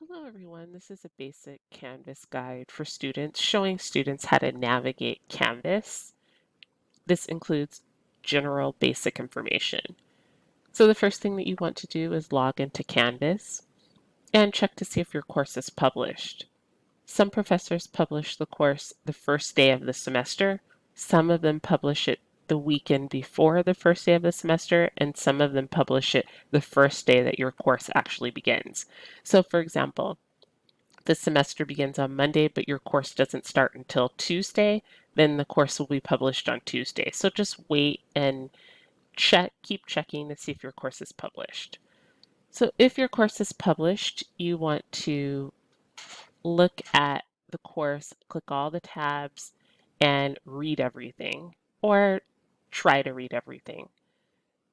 Hello everyone, this is a basic Canvas guide for students showing students how to navigate Canvas. This includes general basic information. So the first thing that you want to do is log into Canvas and check to see if your course is published. Some professors publish the course the first day of the semester. Some of them publish it the weekend before the first day of the semester, and some of them publish it the first day that your course actually begins. So for example, the semester begins on Monday, but your course doesn't start until Tuesday, then the course will be published on Tuesday. So just wait and keep checking to see if your course is published. So if your course is published, you want to look at the course, click all the tabs, and read everything, or try to read everything.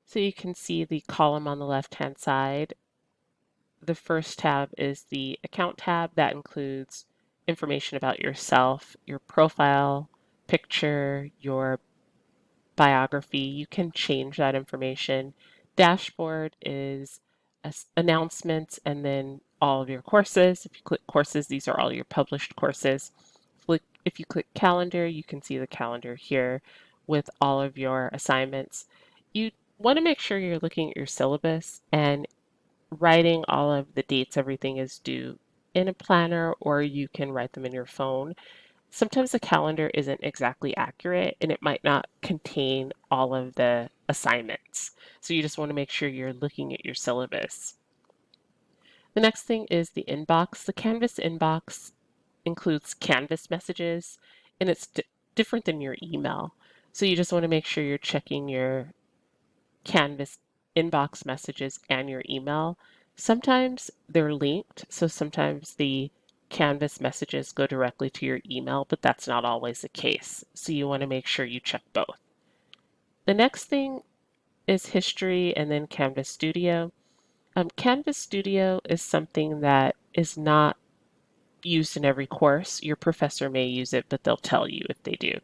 So you can see the column on the left-hand side. The first tab is the account tab. That includes information about yourself, your profile, picture, your biography. You can change that information. Dashboard is announcements and then all of your courses. If you click courses, these are all your published courses. If you click calendar, you can see the calendar here with all of your assignments. You want to make sure you're looking at your syllabus and writing all of the dates everything is due in a planner, or you can write them in your phone. Sometimes the calendar isn't exactly accurate and it might not contain all of the assignments. So you just want to make sure you're looking at your syllabus. The next thing is the inbox. The Canvas inbox includes Canvas messages, and it's different than your email. So you just want to make sure you're checking your Canvas inbox messages and your email. Sometimes they're linked, so sometimes the Canvas messages go directly to your email, but that's not always the case. So you want to make sure you check both. The next thing is history and then Canvas Studio. Canvas Studio is something that is not used in every course. Your professor may use it, but they'll tell you if they do.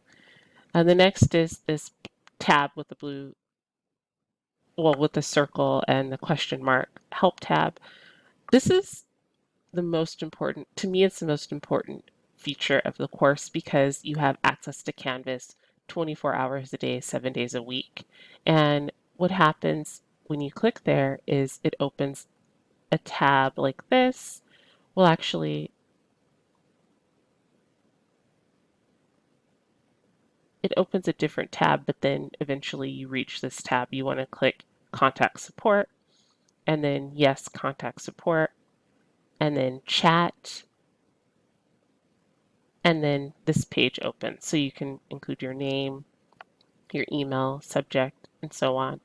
And the next is this tab with the with the circle and the question mark, help tab. This is the most important, to me, it's the most important feature of the course because you have access to Canvas 24 hours a day, 7 days a week. And what happens when you click there is it opens a tab like this. Well, actually, it opens a different tab, but then eventually you reach this tab. You want to click contact support and then yes, contact support, and then chat, and then this page opens. So you can include your name, your email, subject, and so on.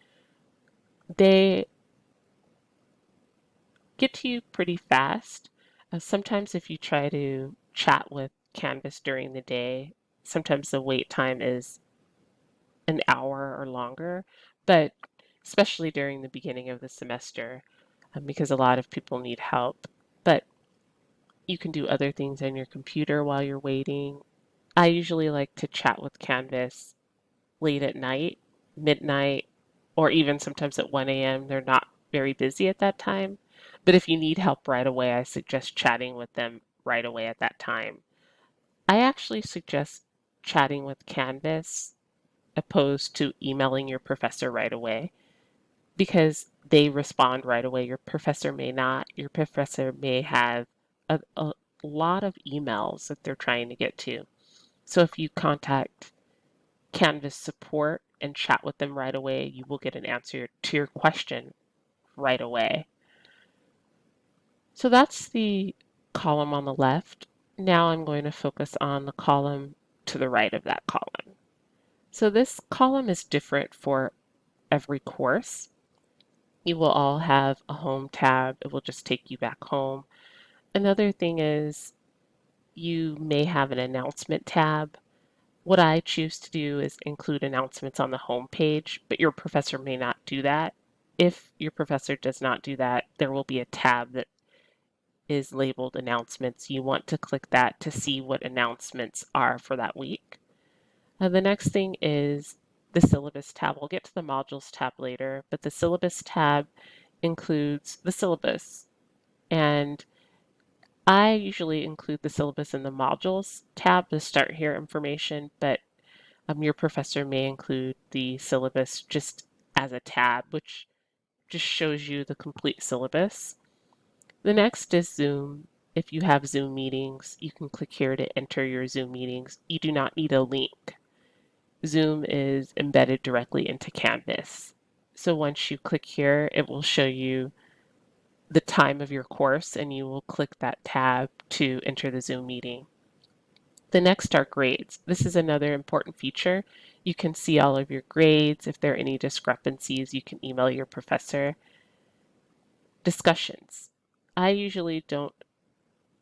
They get to you pretty fast. Sometimes if you try to chat with Canvas during the day, sometimes the wait time is an hour or longer, but especially during the beginning of the semester, because a lot of people need help. But you can do other things on your computer while you're waiting. I usually like to chat with Canvas late at night, midnight, or even sometimes at 1 a.m. They're not very busy at that time. But if you need help right away, I suggest chatting with them right away at that time. I actually suggest chatting with Canvas opposed to emailing your professor right away because they respond right away. Your professor may not. Your professor may have a lot of emails that they're trying to get to. So if you contact Canvas support and chat with them right away, you will get an answer to your question right away. So that's the column on the left. Now I'm going to focus on the column to the right of that column. So this column is different for every course. You will all have a home tab. It will just take you back home. Another thing is you may have an announcement tab. What I choose to do is include announcements on the home page, but your professor may not do that. If your professor does not do that, there will be a tab that is labeled announcements. You want to click that to see what announcements are for that week. The next thing is the syllabus tab. We'll get to the modules tab later, but the syllabus tab includes the syllabus. And I usually include the syllabus in the modules tab, the start here information, but your professor may include the syllabus just as a tab, which just shows you the complete syllabus. The next is Zoom. If you have Zoom meetings, you can click here to enter your Zoom meetings. You do not need a link. Zoom is embedded directly into Canvas. So once you click here, it will show you the time of your course and you will click that tab to enter the Zoom meeting. The next are grades. This is another important feature. You can see all of your grades. If there are any discrepancies, you can email your professor. Discussions. I usually don't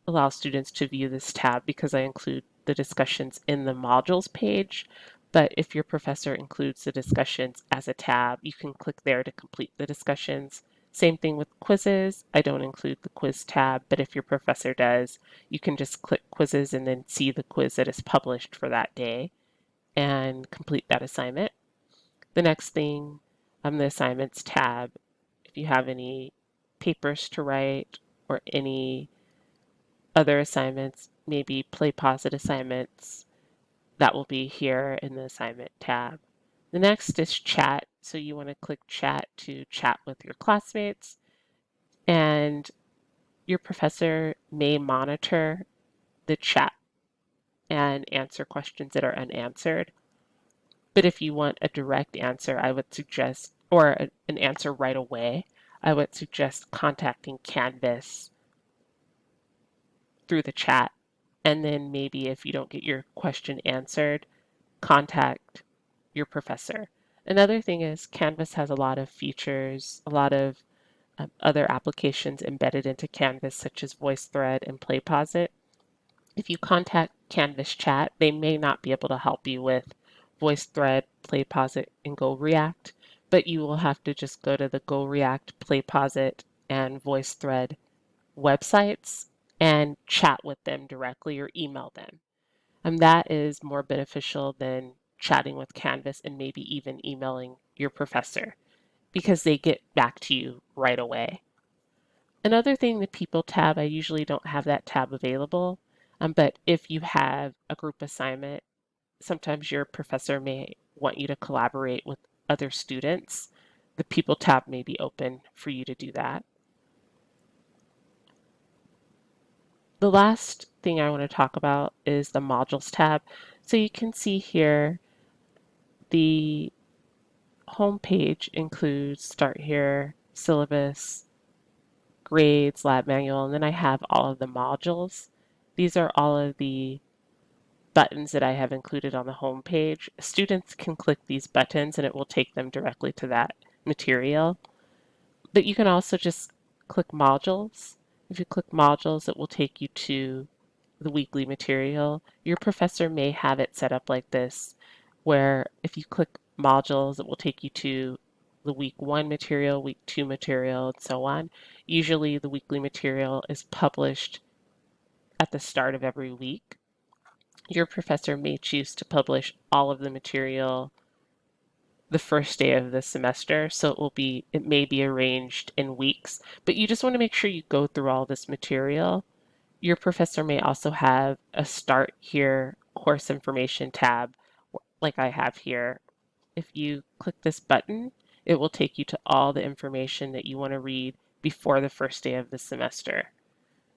allow students to view this tab because I include the discussions in the modules page. But if your professor includes the discussions as a tab, you can click there to complete the discussions. Same thing with quizzes. I don't include the quiz tab, but if your professor does, you can just click quizzes and then see the quiz that is published for that day and complete that assignment. The next thing, the assignments tab, if you have any papers to write or any other assignments, maybe play pause it assignments, that will be here in the assignment tab. The next is chat. So you want to click chat to chat with your classmates, and your professor may monitor the chat and answer questions that are unanswered. But if you want a direct answer, I would suggest, or an answer right away, I would suggest contacting Canvas through the chat. And then maybe if you don't get your question answered, contact your professor. Another thing is Canvas has a lot of features, a lot of other applications embedded into Canvas, such as VoiceThread and PlayPosit. If you contact Canvas Chat, they may not be able to help you with VoiceThread, PlayPosit, and GoReact, but you will have to just go to the GoReact, PlayPosit, and VoiceThread websites and chat with them directly or email them. And that is more beneficial than chatting with Canvas and maybe even emailing your professor because they get back to you right away. Another thing, the People tab, I usually don't have that tab available, but if you have a group assignment, sometimes your professor may want you to collaborate with other students. The People tab may be open for you to do that. The last thing I want to talk about is the Modules tab. So you can see here the home page includes start here, syllabus, grades, lab manual, and then I have all of the modules. These are all of the buttons that I have included on the home page. Students can click these buttons and it will take them directly to that material. But you can also just click modules. If you click modules, it will take you to the weekly material. Your professor may have it set up like this, where if you click modules, it will take you to the week 1 material, week 2 material, and so on. Usually the weekly material is published at the start of every week. Your professor may choose to publish all of the material the first day of the semester, so it may be arranged in weeks, but you just want to make sure you go through all this material. Your professor may also have a start here course information tab like I have here. If you click this button, it will take you to all the information that you want to read before the first day of the semester.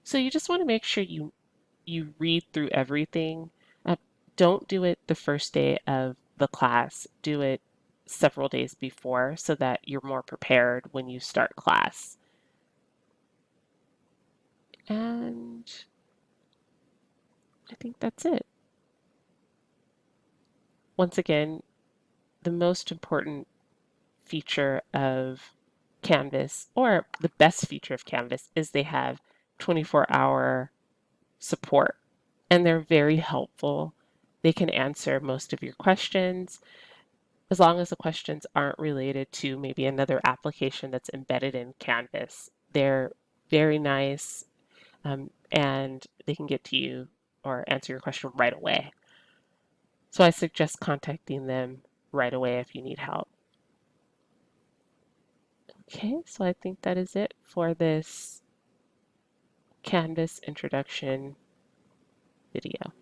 So you just want to make sure you read through everything. Uh, don't do it the first day of the class. Do it several days before so that you're more prepared when you start class. And I think that's it. Once again, the most important feature of Canvas, or the best feature of Canvas, is they have 24-hour support and they're very helpful. They can answer most of your questions as long as the questions aren't related to maybe another application that's embedded in Canvas. They're very nice, and they can get to you or answer your question right away. So I suggest contacting them right away if you need help. Okay, so I think that is it for this Canvas introduction video.